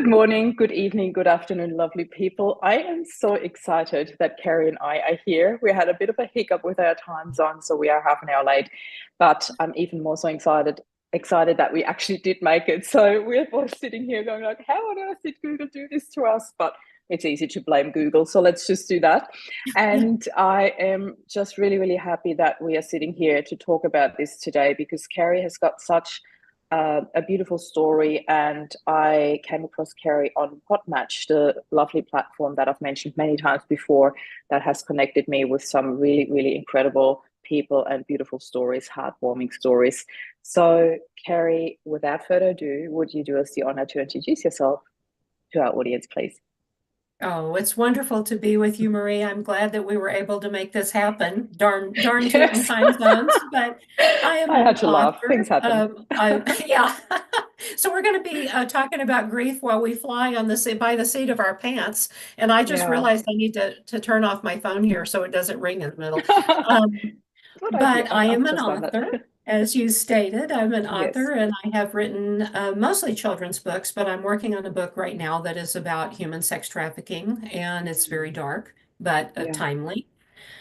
Good morning, good evening, good afternoon, lovely people. I am so excited that Carrie and I are here. We had a bit of a hiccup with our time zone, so we are half an hour late. But I'm even more so excited that we actually did make it. So we're both sitting here going like, how on earth did Google do this to us? But it's easy to blame Google, so let's just do that. And I am just really, really happy that we are sitting here to talk about this today because Carrie has got such a beautiful story, and I came across Carrie on Podmatch, the lovely platform that I've mentioned many times before, that has connected me with some really, really incredible people and beautiful stories, heartwarming stories. So, Carrie, without further ado, would you do us the honor to introduce yourself to our audience, please? Oh, it's wonderful to be with you, Marie. I'm glad that we were able to make this happen. Darn tootin' Yes, time zones, but I am I had an to laugh. author. Things happen. Yeah. So we're going to be talking about grief while we fly on by the seat of our pants. And I just Yeah. realized I need to turn off my phone here so it doesn't ring in the middle. Um, Good idea. but I I've am an just done that. author. As you stated, I'm an Yes. author and I have written mostly children's books, but I'm working on a book right now that is about human sex trafficking, and it's very dark, but Yeah. timely.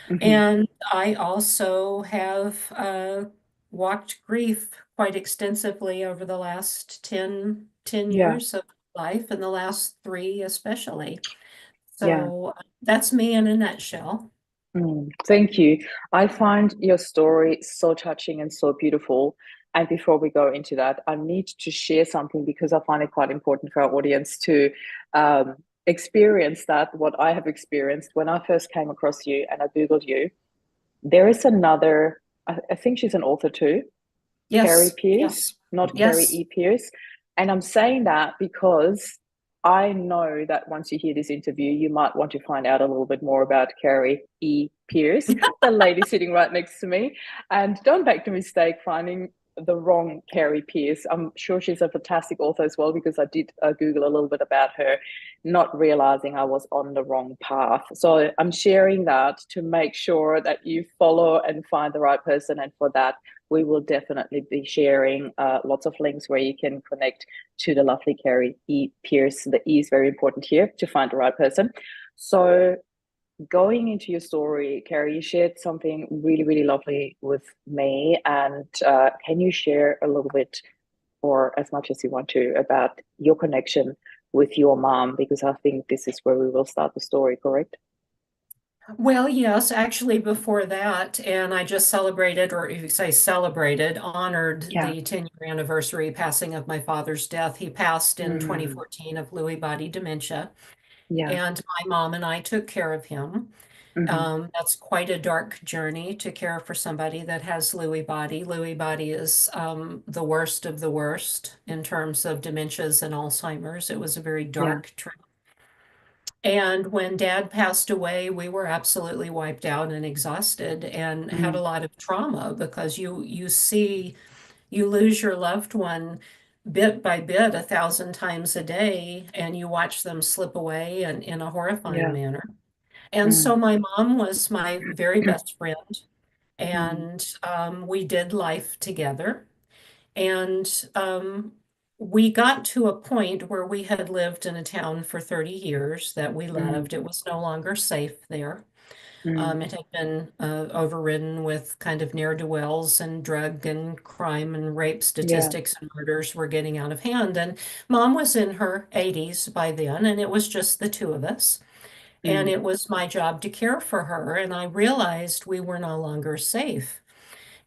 Hmm. And I also have walked grief quite extensively over the last ten Yeah. years of life, and the last three especially. Yeah. So that's me in a nutshell. Thank you. I find your story so touching and so beautiful. And before we go into that, I need to share something because I find it quite important for our audience to experience that, what I have experienced when I first came across you and I Googled you. There is another, I think she's an author too, Carrie Yes, Pierce, yes, not Carrie yes. E. Pierce. And I'm saying that because I know that once you hear this interview, you might want to find out a little bit more about Carrie E. Pierce, the lady sitting right next to me. And don't make the mistake finding the wrong Carrie Pierce. I'm sure she's a fantastic author as well because I did Google a little bit about her, not realizing I was on the wrong path. So I'm sharing that to make sure that you follow and find the right person. And for that, we will definitely be sharing lots of links where you can connect to the lovely Carrie E. Pierce. The E is very important here to find the right person. So, going into your story, Carrie, you shared something really, really lovely with me. And can you share a little bit, or as much as you want to, about your connection with your mom? Because I think this is where we will start the story, correct? Well, yes, actually, before that, and I just celebrated, or if you say celebrated, honored Yeah. the 10-year anniversary passing of my father's death. He passed in Mm, 2014 of Lewy body dementia, yeah. and my mom and I took care of him. Hmm. That's quite a dark journey to care for somebody that has Lewy body. Lewy body is the worst of the worst in terms of dementias and Alzheimer's. It was a very Yeah. dark trip. And when dad passed away, we were absolutely wiped out and exhausted and had a Mm, lot of trauma because you lose your loved one bit by bit 1,000 times a day and you watch them slip away and in a horrifying yeah. manner. And so Mm, my mom was my very best friend, mm, and we did life together. And we got to a point where we had lived in a town for 30 years that we mm, loved. It was no longer safe there. mm. It had been overridden with kind of ne'er-do-wells, and drug and crime and rape Yeah. statistics and murders were getting out of hand. And mom was in her 80s by then, and it was just the two of us. And Mm, it was my job to care for her. And I realized we were no longer safe.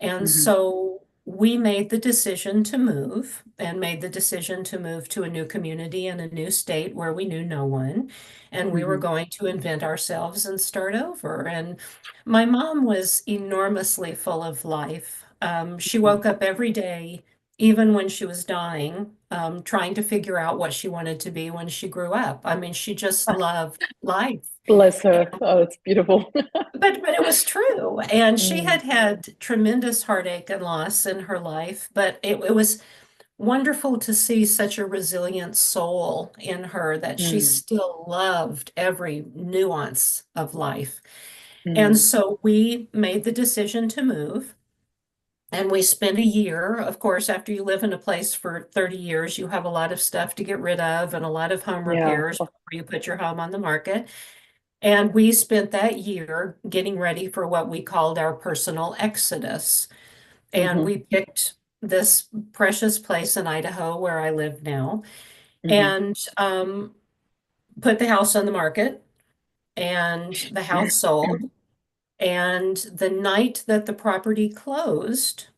And mhm, so we made the decision to move and made the decision to move to a new community in a new state where we knew no one. And we were mhm, going to invent ourselves and start over. And my mom was enormously full of life. She mhm. woke up every day, even when she was dying, trying to figure out what she wanted to be when she grew up. I mean, she just Ah, loved life. bless her. Oh, it's beautiful. But it was true. And she Mm, had had tremendous heartache and loss in her life, but it was wonderful to see such a resilient soul in her that she mm, still loved every nuance of life. And mm, so we made the decision to move. And we spent a year. Of course, after you live in a place for 30 years, you have a lot of stuff to get rid of and a lot of home Yeah. repairs before you put your home on the market. And we spent that year getting ready for what we called our personal exodus. And Mm-hmm. we picked this precious place in Idaho where I live now Mm-hmm. and put the house on the market. And the house sold. And the night that the property closed,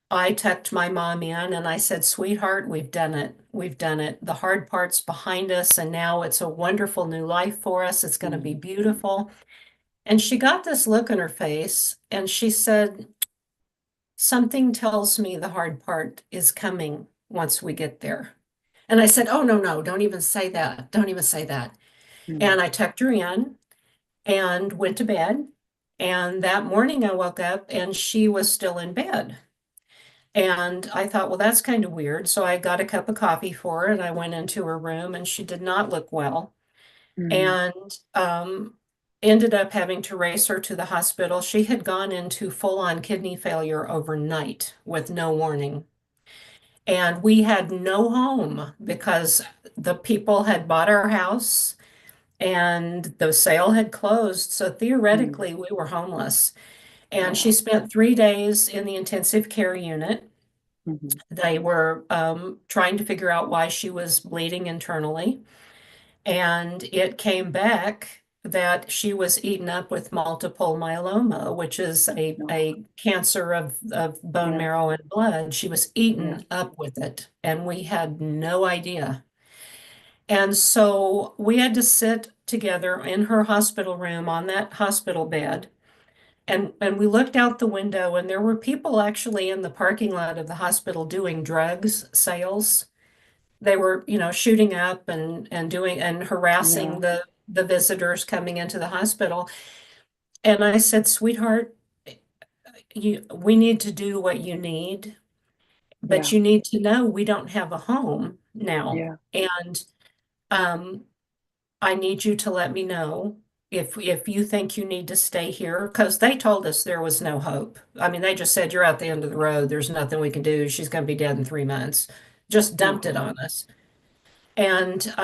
I tucked my mom in and I said, "Sweetheart, we've done it. We've done it. The hard part's behind us, and now it's a wonderful new life for us. It's going to be Mm-hmm. beautiful." And she got this look in her face and she said, "Something tells me the hard part is coming once we get there." And I said, "Oh, no, no, don't even say that. Don't even say that." And I tucked her in and went to bed. And that morning I woke up and she was still in bed. And I thought, well, that's kind of weird. So I got a cup of coffee for her and I went into her room and she did not look well. Mm-hmm. And ended up having to race her to the hospital. She had gone into full-on kidney failure overnight with no warning. And we had no home because the people had bought our house and the sale had closed. So theoretically, we were homeless. And she Wow. spent 3 days in the intensive care unit. Mm-hmm. They were trying to figure out why she was bleeding internally. And it came back that she was eaten up with multiple myeloma, which is No. a cancer of bone Yeah. marrow and blood. She was Yeah. eaten up with it, and we had no idea. And so we had to sit together in her hospital room on that hospital bed. And we looked out the window, and there were people actually in the parking lot of the hospital doing drugs sales. They were, shooting up and doing and harassing Yeah. the visitors coming into the hospital. And I said, "Sweetheart, we need to do what you need, but Yeah. you need to know we don't have a home now. Yeah. And um, I need you to let me know if you think you need to stay here, because they told us there was no hope. I mean, they just said, you're at the end of the road. There's nothing we can do. She's going to be dead in 3 months." Just dumped it Oh. on us. And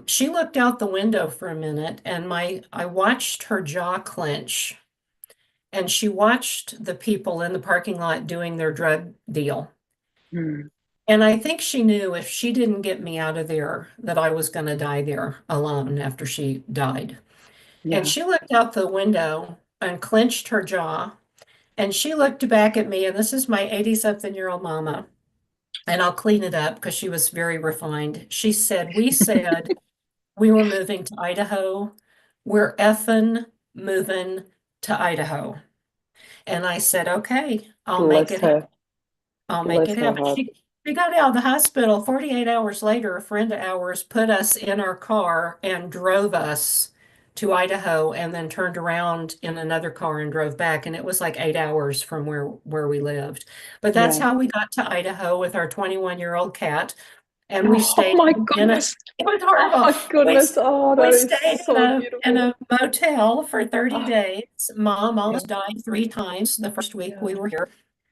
she looked out the window for a minute, and I watched her jaw clench, and she watched the people in the parking lot doing their drug deal. Mm. And I think she knew if she didn't get me out of there, that I was going to die there alone after she died. And Yeah. she looked out the window and clenched her jaw. And she looked back at me, and this is my 80-something-year-old mama. And I'll clean it up because she was very refined. She said, "We said we were moving to Idaho. We're effing moving to Idaho." And I said, "Okay, I'll make Bless it happen. her. I'll make Bless it her happen." heart. She got out of the hospital 48 hours later. A friend of ours put us in our car and drove us to Idaho and then turned around in another car and drove back. And it was like 8 hours from where we lived. But that's Yeah. how we got to Idaho with our 21-year-old cat. And we Oh stayed my in a, goodness. it was Oh horrible. my goodness. Oh, We that is stayed so in beautiful. a motel for 30 Oh, days. Mom yeah. almost died 3 times the first week Yeah. we were here.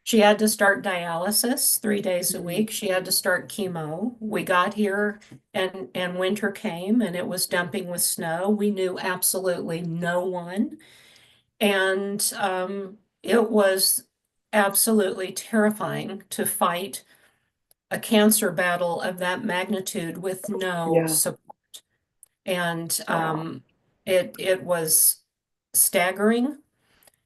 She had to start dialysis 3 days a Mm. week. She had to start chemo. We got here and winter came and it was dumping with snow. We knew absolutely no one. And it was absolutely terrifying to fight a cancer battle of that magnitude with no Yeah. support. And Wow. it was staggering.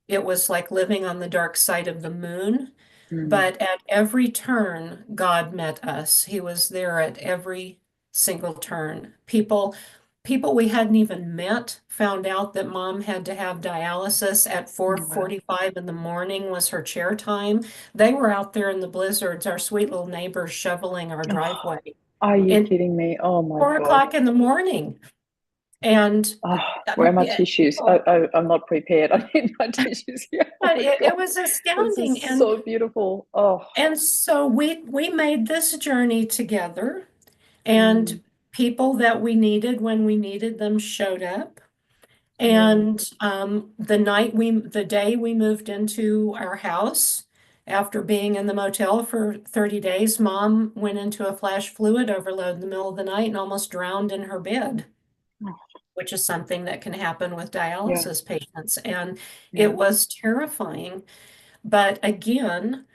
It was like living on the dark side of the moon. Mm. But at every turn, God met us. He was there at every single turn. People we hadn't even met found out that mom had to have dialysis at Wow. 4:45 in the morning was her chair time. They were out there in the blizzards, our sweet little neighbors shoveling our Oh, driveway are you in kidding me? Oh my four God. o'clock in the morning. And Oh, where are my yeah, tissues? I'm not prepared. I need my tissues here. Oh but my it God. was This astounding. is so beautiful. Oh. And so we made this journey together, Mm. and people that we needed when we needed them showed up. Yeah. And the day we moved into our house, After being in the motel for 30 days, mom went into a flash fluid overload in the middle of the night and almost drowned in her bed, Oh, which is something that can happen with yeah, dialysis patients. And yeah. it was terrifying. But again,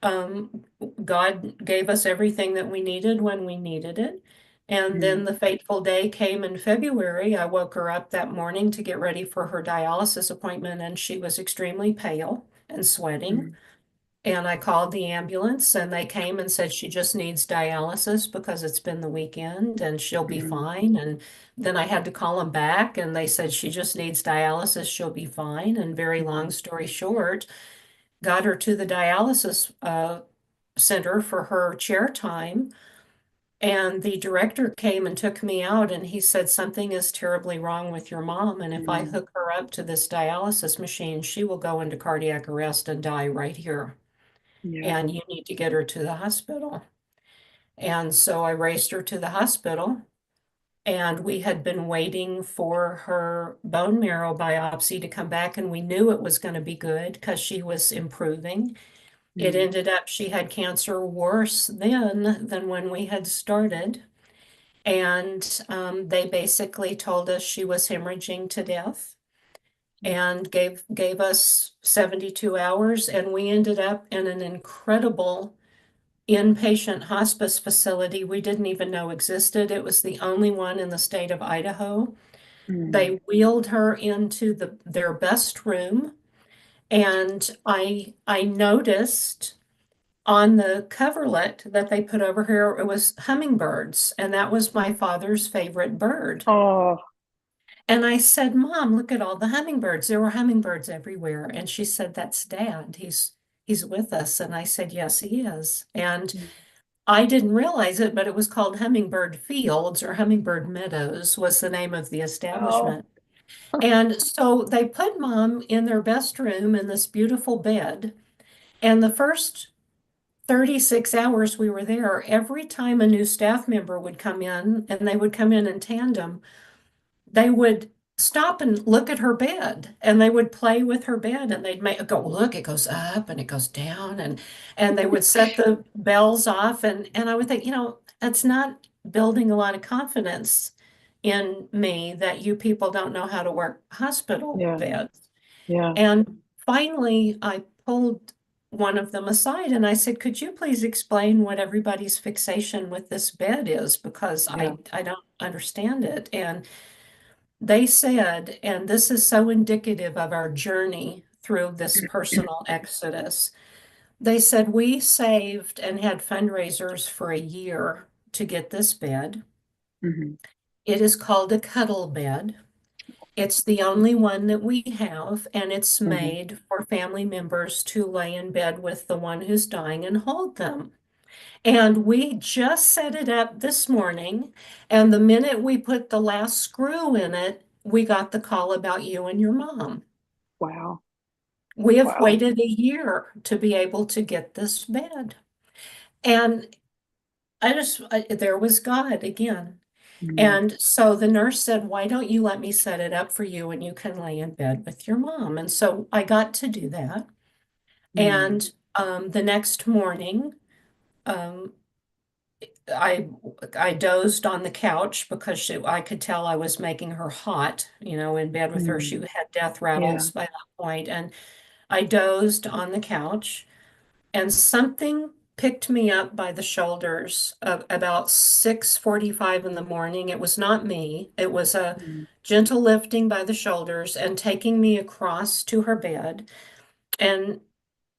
um, God gave us everything that we needed when we needed it. And then Mm, the fateful day came in February. I woke her up that morning to get ready for her dialysis appointment, and she was extremely pale and sweating. mm, And I called the ambulance, and they came and said she just needs dialysis because it's been the weekend and she'll be mm, fine. And then I had to call them back, and they said she just needs dialysis, she'll be fine. And very long mm, story short, got her to the dialysis center for her chair time. And the director came and took me out, and he said, something is terribly wrong with your mom. And if I mm. hook her up to this dialysis machine, she will go into cardiac arrest and die right here. Yeah. And you need to get her to the hospital. And so I raced her to the hospital. And we had been waiting for her bone marrow biopsy to come back, and we knew it was going to be good because she was improving. It Mm, ended up she had cancer worse then than when we had started. And they basically told us she was hemorrhaging to death mm, and gave us 72 hours. And we ended up in an incredible inpatient hospice facility we didn't even know existed. It was the only one in the state of Idaho. mm. They wheeled her into their best room, and I noticed on the coverlet that they put over here, it was hummingbirds, and that was my father's favorite bird. Oh, And I said, Mom, look at all the hummingbirds. There were hummingbirds everywhere. And she said, That's Dad. He's with us. And I said, Yes, he is. And mm, I didn't realize it, but it was called Hummingbird Fields, or Hummingbird Meadows was the name of the oh, establishment. And so they put Mom in their best room in this beautiful bed. And the first 36 hours we were there, every time a new staff member would come in, and they would come in tandem, they would stop and look at her bed, and they would play with her bed, and they'd make go, look, it goes up and it goes down, and they would set the bells off, and I would think, that's not building a lot of confidence in me that you people don't know how to work hospital yeah, beds. yeah, And finally, I pulled one of them aside and I said, Could you please explain what everybody's fixation with this bed is? Because yeah. I don't understand it. And they said, and this is so indicative of our journey through this personal exodus, they said, We saved and had fundraisers for a year to get this bed. Mhm, It is called a cuddle bed. It's the only one that we have, and it's mhm. made for family members to lay in bed with the one who's dying and hold them. And we just set it up this morning, and the minute we put the last screw in it, we got the call about you and your mom. Wow, We have wow. waited a year to be able to get this bed. And there was God again. Mm, And so the nurse said, Why don't you let me set it up for you and you can lay in bed with your mom? And so I got to do that. mm, And the next morning, um, I I dozed on the couch because I could tell I was making her hot, in bed with her. She mm. had death Yeah. rattles by that point. And I dozed on the couch, and something picked me up by the shoulders about 6:45 in the morning. It was not me. It was a Mm, gentle lifting by the shoulders and taking me across to her bed. And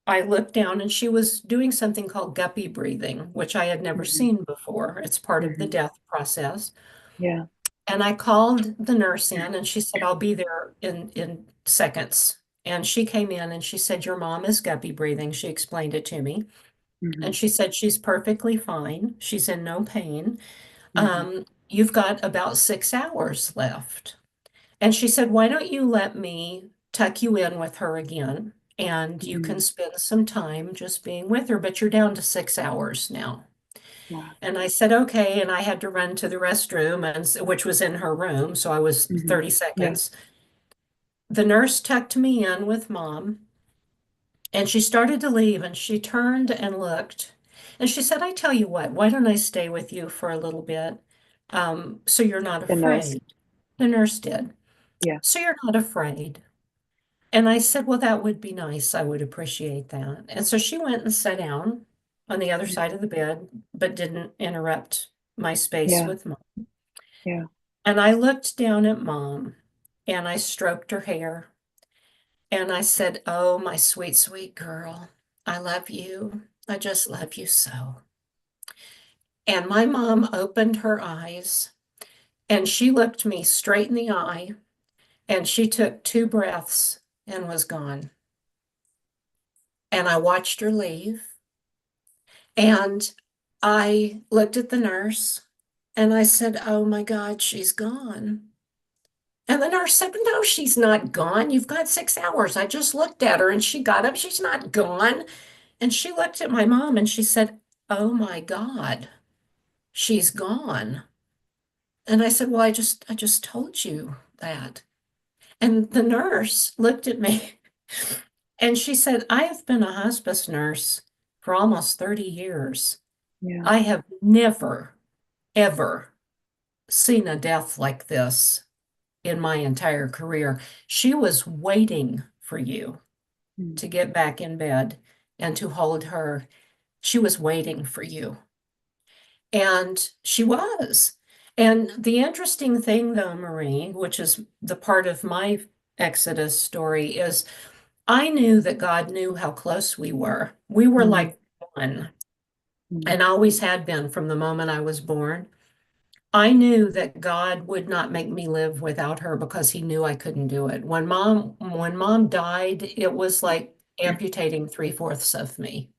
I looked down, and she was doing something called guppy breathing, which I had never mhm, seen before. It's part of the mhm. death process. Yeah. And I called the nurse in, and she said, I'll be there in seconds. And she came in and she said, Your mom is guppy breathing. She explained it to me. And Mhm, she said, She's perfectly fine. She's in no pain. mhm, You've got about 6 hours left. And she said, Why don't you let me tuck you in with her again? And you can mm. spend some time just being with her, but you're down to 6 hours now. Wow. And I said, Okay. And I had to run to the restroom, which was in her room. So I was Mhm. 30 Yeah. seconds. The nurse tucked me in with mom. And she started to leave and she turned and looked and she said, I tell you what, why don't I stay with you for a little bit? So you're not The nurse. afraid. The nurse did. Yeah. So you're not afraid. And I said, well, that would be nice. I would appreciate that. And so she went and sat down on the other Yeah. side of the bed, but didn't interrupt my space Yeah. with mom. Yeah. And I looked down at mom and I stroked her hair and I said, oh, my sweet, sweet girl, I love you. I just love you so. And my mom opened her eyes and she looked me straight in the eye and she took two breaths and was gone. And I watched her leave. And I looked at the nurse and I said, oh my God, she's gone. And the nurse said, no, she's not gone. You've got 6 hours. I just looked at her and she got up. She's not gone. And she looked at my mom and she said, oh my God, she's gone. And I said, well, I just told you that. And the nurse looked at me and she said, I have been a hospice nurse for almost 30 years. Yeah. I have never, ever seen a death like this in my entire career. She was waiting for you Mm. to get back in bed and to hold her. She was waiting for you. And she was. And the interesting thing, though, Marie, which is the part of my Exodus story, is I knew that God knew how close we were. We were Mm. like one, Mm. and always had been from the moment I was born. I knew that God would not make me live without her because he knew I couldn't do it. When mom died, it was like amputating three-fourths of me.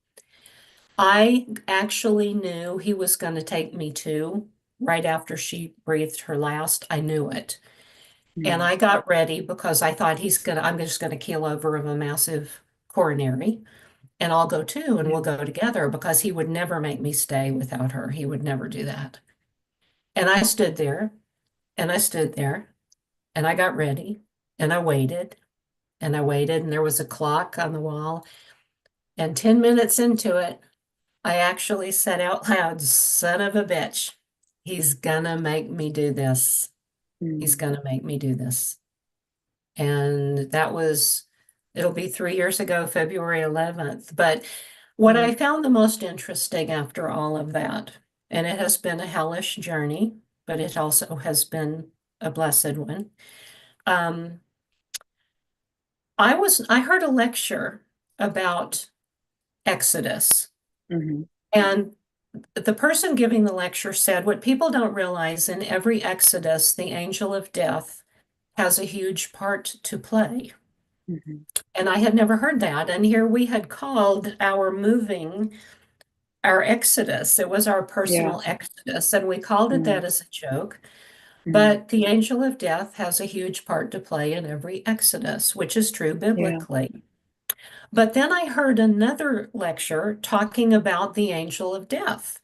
I actually knew he was going to take me too, right after she breathed her last. I knew it. And Mm. I got ready because I thought I'm just gonna keel over of a massive coronary and I'll go too and Yeah. we'll go together because he would never make me stay without her. He would never do that. And I stood there and I stood there and I got ready and I waited and I waited and there was a clock on the wall. And 10 minutes into it, I actually said out loud, son of a bitch, he's gonna make me do this. He's Mm. gonna make me do this. And that was, it'll be 3 years ago, February 11th. But what Yeah. I found the most interesting after all of that, and it has been a hellish journey, but it also has been a blessed one. Um, I heard a lecture about Exodus, Mm-hmm. and the person giving the lecture said, what people don't realize in every Exodus, the angel of death has a huge part to play. Mm-hmm. And I had never heard that. And here we had called our moving our exodus. It was our Yeah. personal exodus, and we called it Mm. that as a joke. Mm. But the angel of death has a huge part to play in every exodus, which is true Yeah. biblically. But then I heard another lecture talking about the angel of death.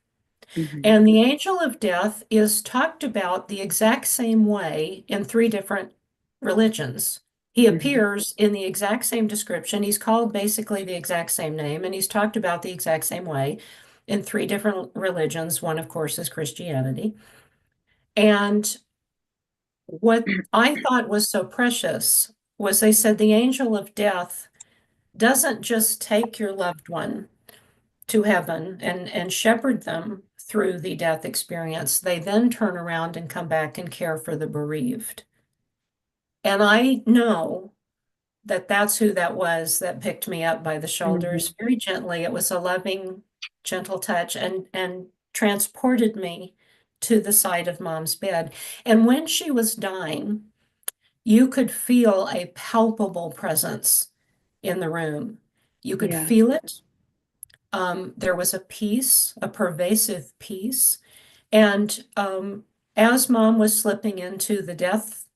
Mm-hmm. And the angel of death is talked about the exact same way in three different religions. He Mm-hmm. appears in the exact same description. He's called basically the exact same name, and he's talked about the exact same way in three different religions. One, of course, is Christianity. And what I thought was so precious was they said the angel of death doesn't just take your loved one to heaven and shepherd them through the death experience. They then turn around and come back and care for the bereaved. And I know that that's who that was that picked me up by the Mm-hmm. shoulders very gently. It was a loving, gentle touch and transported me to the side of mom's bed. And when she was dying, you could feel a palpable presence in the room. You could Yeah. feel it. There was a peace, a pervasive peace. And as mom was slipping into the death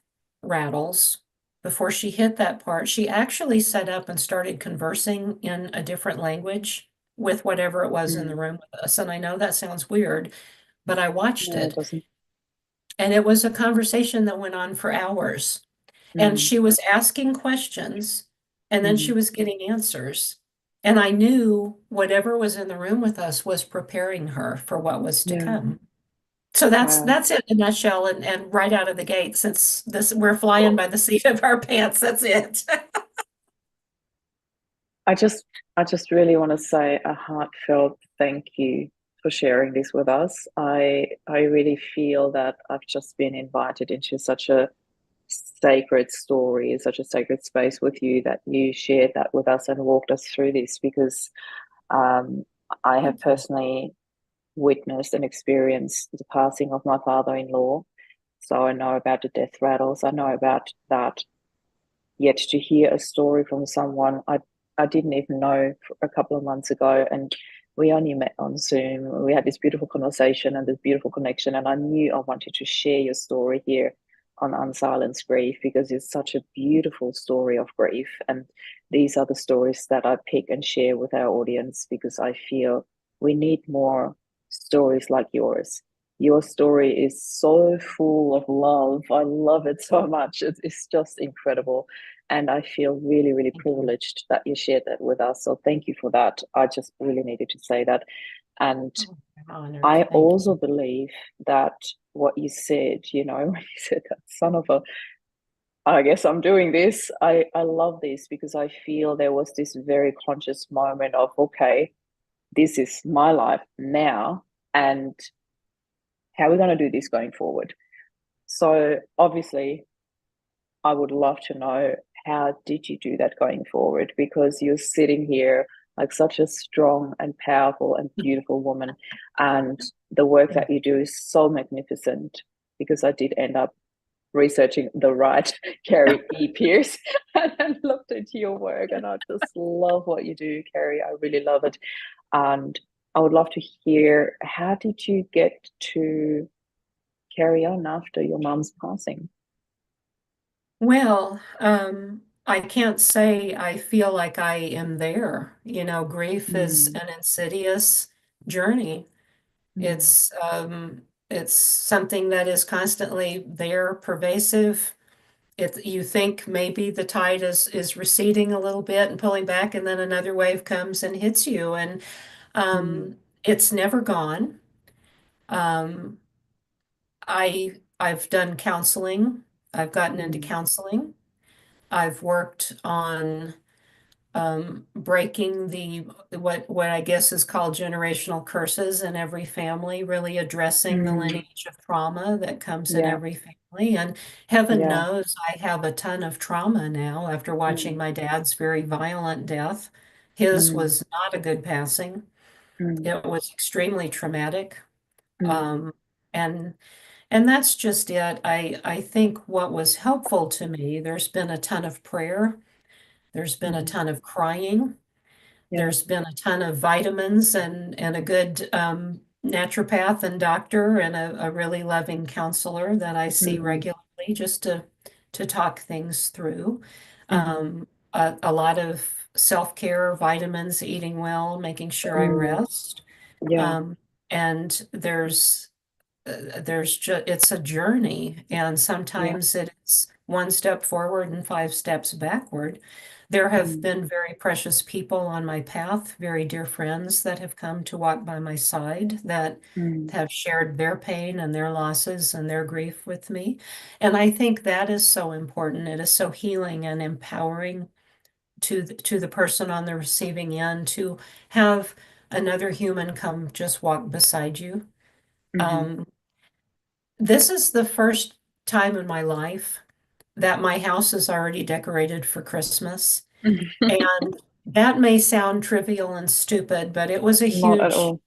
rattles, before she hit that part, she actually sat up and started conversing in a different language with whatever it was in the Mm. room with us. And I know that sounds weird, but I watched No, it it. doesn't. And it was a conversation that went on for hours. And Mm. she was asking questions and then she Mm. was getting answers. And I knew whatever was in the room with us was preparing her for what was to Yeah. come. So that's Wow. that's it in a nutshell, and right out of the gate, since this we're flying by the seat of our pants, that's it. I just I just really want to say a heartfelt thank you for sharing this with us. I really feel that I've just been invited into such a sacred story, such a sacred space with you, that you shared that with us and walked us through this, because um, I have Thank you. personally witnessed and experienced the passing of my father-in-law. So I know about the death rattles. I know about that. Yet to hear a story from someone I didn't even know a couple of months ago, and we only met on Zoom. We had this beautiful conversation and this beautiful connection, and I knew I wanted to share your story here on Unsilence Grief, because it's such a beautiful story of grief. And these are the stories that I pick and share with our audience, because I feel we need more stories like yours. Your story is so full of love. I love it so much. It's just incredible. And I feel really, really Thank you. privileged that you shared that with us. So thank you for that. I just really needed to say that. And Oh, I'm honored. I Thank also you. believe that what you said, when you said that son of a, I guess I'm doing this, I love this, because I feel there was this very conscious moment of, okay, this is my life now. And how are we going to do this going forward? So obviously, I would love to know, how did you do that going forward? Because you're sitting here like such a strong and powerful and beautiful woman. And the work Yeah. that you do is so magnificent, because I did end up researching the right Carrie E. Pierce and looked into your work. And I just love what you do, Carrie. I really love it. And I would love to hear, how did you get to carry on after your mom's passing? Well, I can't say I feel like I am there. Grief is Mm, an insidious journey. mm, It's something that is constantly there, pervasive. You think maybe the tide is receding a little bit and pulling back, and then another wave comes and hits you, and mm, it's never gone. Um, I've done counseling. I've gotten into mm, counseling. I've worked on breaking the what I guess is called generational curses in every family, really addressing the mm. lineage of trauma that comes in Yeah, every family. And heaven yeah. knows I have a ton of trauma now after watching Mm, my dad's very violent death. His mm, was not a good passing. mm, It was extremely traumatic. mm, Um, and and that's just it. I think what was helpful to me, there's been a ton of prayer. There's been a mm. ton of crying. Yeah. There's been a ton of vitamins and a good naturopath and doctor and a really loving counselor that I see Mm, regularly just to talk things through. mm, A lot of self-care, vitamins, eating well, making sure I mm. rest. Yeah, Um, and there's just it's a journey, and yeah. sometimes it's one step forward and five steps backward. There have Mm, been very precious people on my path, very dear friends that have come to walk by my side, that mm, have shared their pain and their losses and their grief with me. And I think that is so important. It is so healing and empowering to the person on the receiving end to have another human come just walk beside you. mhm. Um, this is the first time in my life that my house is already decorated for Christmas. And that may sound trivial and stupid, but it was a Not at huge, all.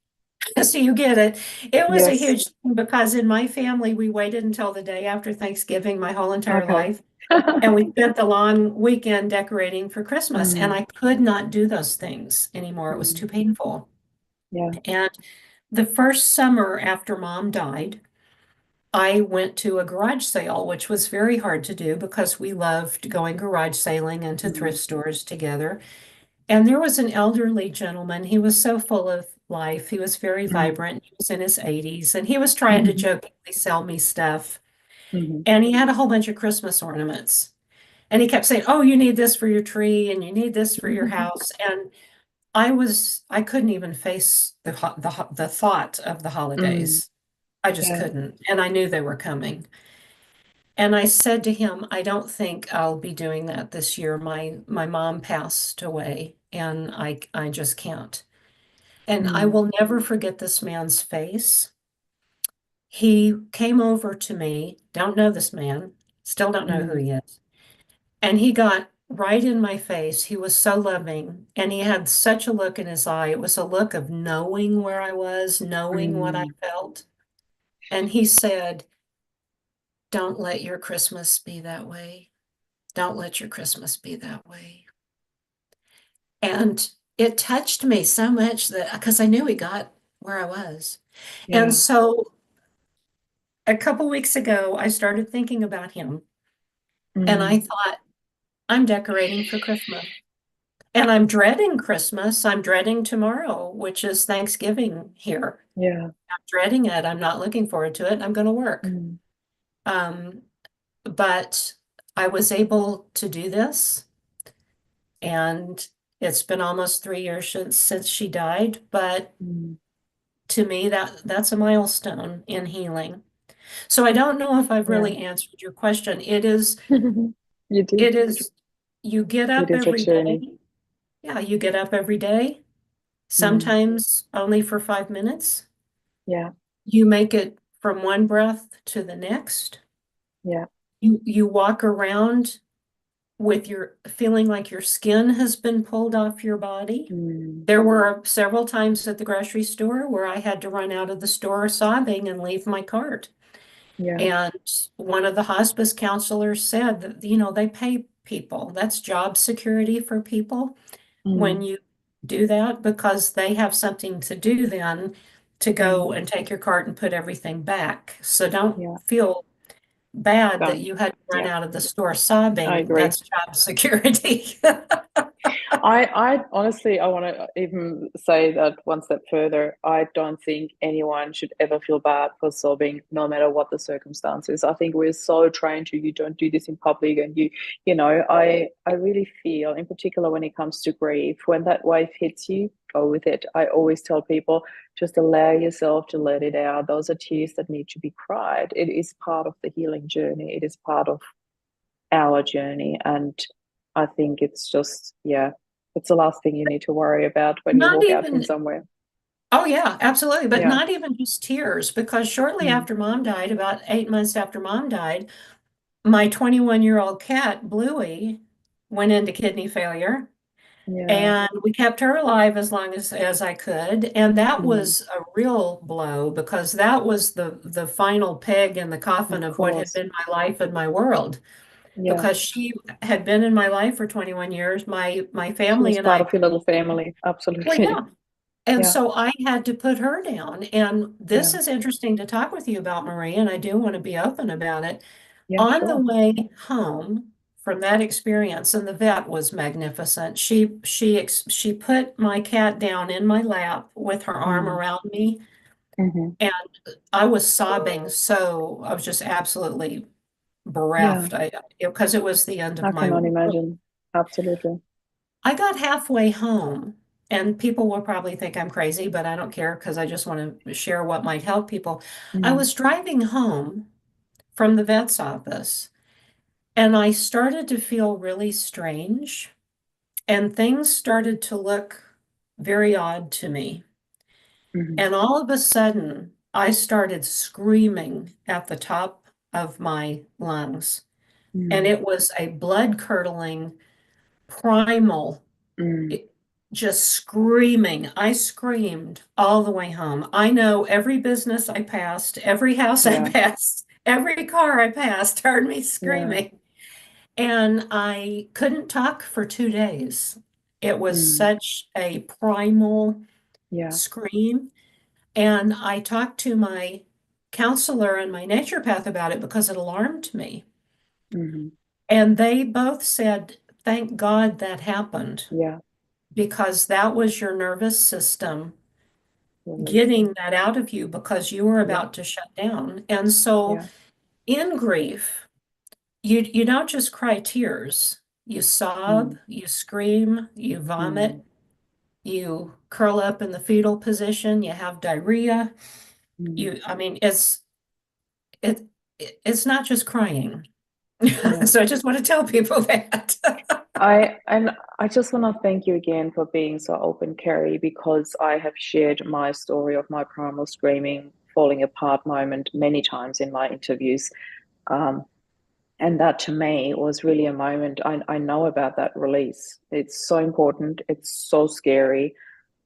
so you get it. It was a Yes. huge thing because in my family, we waited until the day after Thanksgiving my whole entire Okay. life. And we spent the long weekend decorating for Christmas. And Mm, I could not do those things anymore. It was too mm. painful. Yeah. And the first summer after mom died, I went to a garage sale, which was very hard to do because we loved going garage sailing into thrift Mm, stores together. And there was an elderly gentleman. He was so full of life. He was very mm, vibrant. He was in his 80s and he was trying to mhm, jokingly sell me stuff. mhm, And he had a whole bunch of Christmas ornaments. And he kept saying, "Oh, you need this for your tree and you need this for your mhm, house." And I couldn't even face the thought of the Mm. holidays. I just Yeah. couldn't. And I knew they were coming. And I said to him, I don't think I'll be doing that this year. My mom passed away and I just can't. And I Mm. will never forget this man's face. He came over to me, don't know this man, still don't know who Mm. he is. And he got right in my face. He was so loving. And he had such a look in his eye. It was a look of knowing where I was, knowing what I Mm. felt. And he said, don't let your Christmas be that way. Don't let your Christmas be that way. And it touched me so much that because I knew he got where I was. And Yeah. so a couple weeks ago, I started thinking about him. And I Mm. thought, I'm decorating for Christmas. And I'm dreading Christmas. I'm dreading tomorrow, which is Thanksgiving here. Yeah. I'm dreading it. I'm not looking forward to it. I'm going to work. Mm. Um, but I was able to do this, and it's been almost 3 years since she died. But Mm. to me, that's a milestone in healing. So I don't know if I've Yeah. really answered your question. It is, You did. it is, you get It up is a every day. journey. Yeah, you get up every day, Mm. sometimes only for 5 minutes. Yeah. You make it from one breath to the next. Yeah. You walk around with your feeling like your skin has been pulled off your body. Mm. There were several times at the grocery store where I had to run out of the store sobbing and leave my cart. Yeah. And one of the hospice counselors said that, they pay people. That's job security for people when Mm. you do that because they have something to do then to go Mm. and take your cart and put everything back. So don't Yeah. feel bad that Done. you had to run Yeah. out of the store I sobbing. agree. That's job security. I honestly, I want to even say that one step further. I don't think anyone should ever feel bad for sobbing, no matter what the circumstances. I think we're so trained to you don't do this in public, and I really feel, in particular, when it comes to grief, when that wave hits you, go with it. I always tell people just allow yourself to let it out. Those are tears that need to be cried. It is part of the healing journey. It is part of our journey. And I think it's just, yeah, it's the last thing you need to worry about when you Not walk out from even, somewhere. oh yeah, absolutely. But Yeah. not even just tears, because shortly Mm. after mom died, about 8 months after mom died, my 21-year-old cat, Bluey, went into kidney failure. Yeah. And we kept her alive as long as I could. And that Mm. was a real blow because that was the final peg in the coffin Of of what had course. been my life and my world. Yeah. Because she had been in my life for 21 years. My She family was and part I, of your little family. well, Absolutely. yeah. And Yeah. so I had to put her down. And this Yeah. is interesting to talk with you about, Marie, and I do want to be open about it. Yeah, On the sure. way home from that experience, and the vet was magnificent. She put my cat down in my lap with her arm Mm. around me, Hmm. and I was sobbing. So I was just absolutely Yeah. bereft. Because it was the end of I my cannot world. imagine. Absolutely. I got halfway home, and people will probably think I'm crazy, but I don't care because I just want to share what might help people. I Mm. was driving home from the vet's office. And I started to feel really strange, and things started to look very odd to me. Hmm. And all of a sudden, I started screaming at the top of my lungs. And Mm. it was a blood-curdling, primal, Mm. it- just screaming. I screamed all the way home. I know every business I passed, every house I Yeah. passed, every car I passed heard me Yeah. screaming. And I couldn't talk for 2 days. It was Mm. such a primal Yeah. scream. And I talked to my counselor and my naturopath about it because it alarmed me. Hmm. And they both said, thank God that happened Yeah. because that was your nervous system Releasing. getting that out of you because you were Yeah. about to shut down. And so Yeah. in grief, you don't just cry tears. You sob, Mm. you scream, you Mm. vomit, you curl up in the fetal position, you have diarrhea. Mm. I mean, it, it's not just crying. Yeah. So I just want to tell people that. I just want to thank you again for being so open, Carrie, because I have shared my story of my primal screaming, falling apart moment many times in my interviews. Um, and that to me was really a moment. I know about that release. It's so important. It's so scary.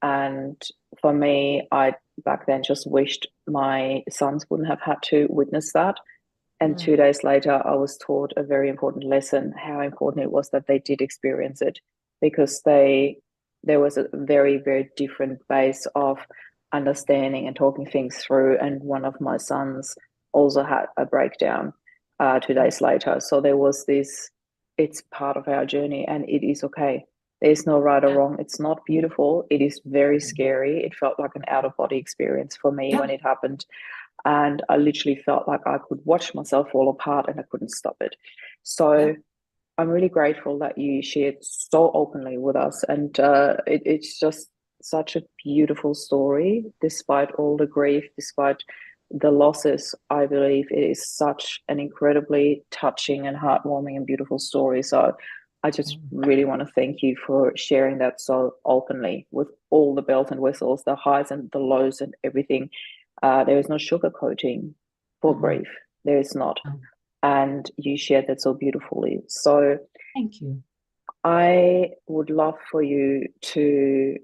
And for me, I back then just wished my sons wouldn't have had to witness that. And Mm, 2 days later, I was taught a very important lesson, how important it was that they did experience it, because there was a very, very different base of understanding and talking things through. And one of my sons also had a breakdown 2 days later. So there was this, it's part of our journey and it is okay. There's no right or yeah. wrong. It's not beautiful. It is very scary. It felt like an out of body experience for me when Yep. it happened. And I literally felt like I could watch myself fall apart and I couldn't stop it. So Yep. I'm really grateful that you shared so openly with us. And it's just such a beautiful story, despite all the grief, despite the losses. I believe it is such an incredibly touching and heartwarming and beautiful story. So I just Mm, really want to thank you for sharing that so openly with all the bells and whistles, the highs and the lows and everything. There is no sugarcoating for mm-mm. grief. There is not. Oh, And you shared that so beautifully. So thank you. I would love for you to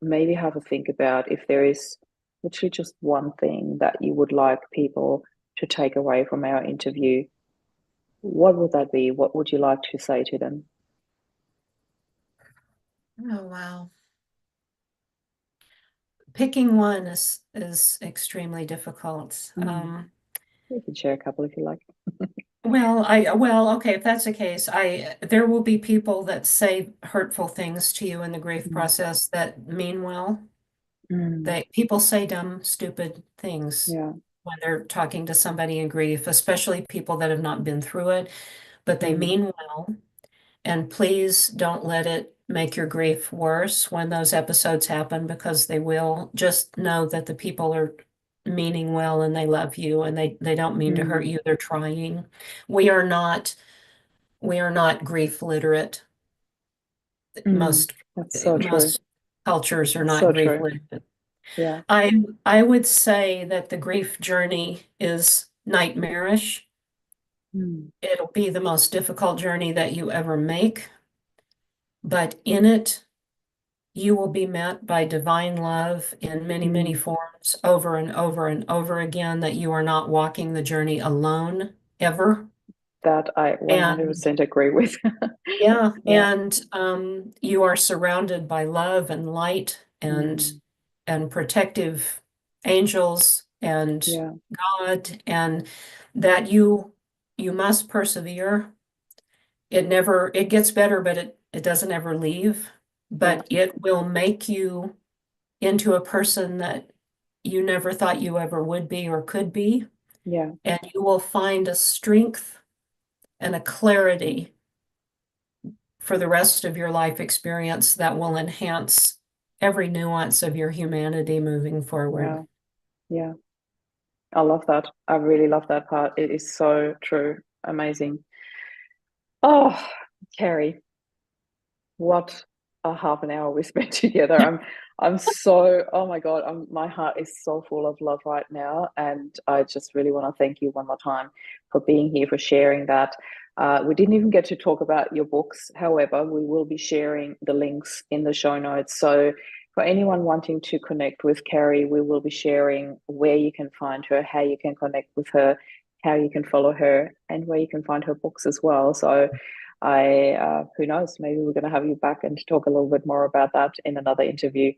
maybe have a think about if there is literally just one thing that you would like people to take away from our interview. What would that be? What would you like to say to them? Oh, wow. Picking one is extremely difficult. Mm. You can share a couple if you like. Okay, if that's the case, there will be people that say hurtful things to you in the grief Mm. process that mean well. Mm. People say dumb, stupid things Yeah. when they're talking to somebody in grief, especially people that have not been through it, but they Mm. mean well. And please don't let it make your grief worse when those episodes happen because they will. Just know that the people are meaning well and they love you and they don't mean to hurt Mm. you. They're trying. We are not we are not grief literate. Mm. Most That's so true. most cultures are That's not so grief true. literate. Yeah. I would say that the grief journey is nightmarish. Mm. It'll be the most difficult journey that you ever make, but in it you will be met by divine love in many, many Mm. forms over and over and over again, that you are not walking the journey alone ever. That I And 100% agree with. yeah, Yeah. and you are surrounded by love and light Mm. and protective angels and Yeah. God, and that you must persevere. It gets better, but it doesn't ever leave. Yeah. But it will make you into a person that you never thought you ever would be or could be. Yeah. And you will find a strength and a clarity for the rest of your life experience that will enhance every nuance of your humanity moving forward. Wow. Yeah. I love that. I really love that part. It is so true. Amazing. Oh, Carrie, what a half an hour we spent together. I'm so, oh my God, my heart is so full of love right now. And I just really want to thank you one more time for being here, for sharing that. We didn't even get to talk about your books. However, we will be sharing the links in the show notes. So for anyone wanting to connect with Carrie, we will be sharing where you can find her, how you can connect with her, how you can follow her, and where you can find her books as well. So who knows, maybe we're going to have you back and talk a little bit more about that in another interview.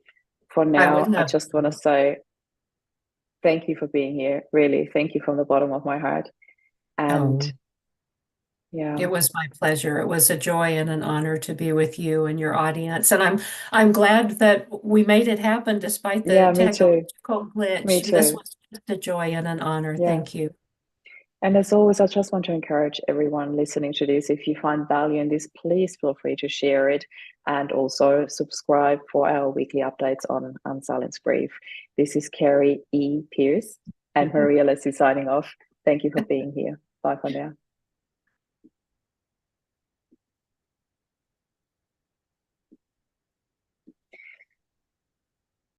For I would now, I love just want to to. say thank you for being here. Really, thank you from the bottom of my heart. And Oh, yeah, it was my pleasure. It was a joy and an honor to be with you and your audience. And I'm glad that we made it happen despite the yeah, me too. technological Me glitch. This too. was just a joy and an honor. Yeah. Thank you. And as always, I just want to encourage everyone listening to this, if you find value in this, please feel free to share it and also subscribe for our weekly updates on Unsilence Grief. This is Carrie E. Pierce and Maria Leslie signing off. Thank you for being here. Bye for now.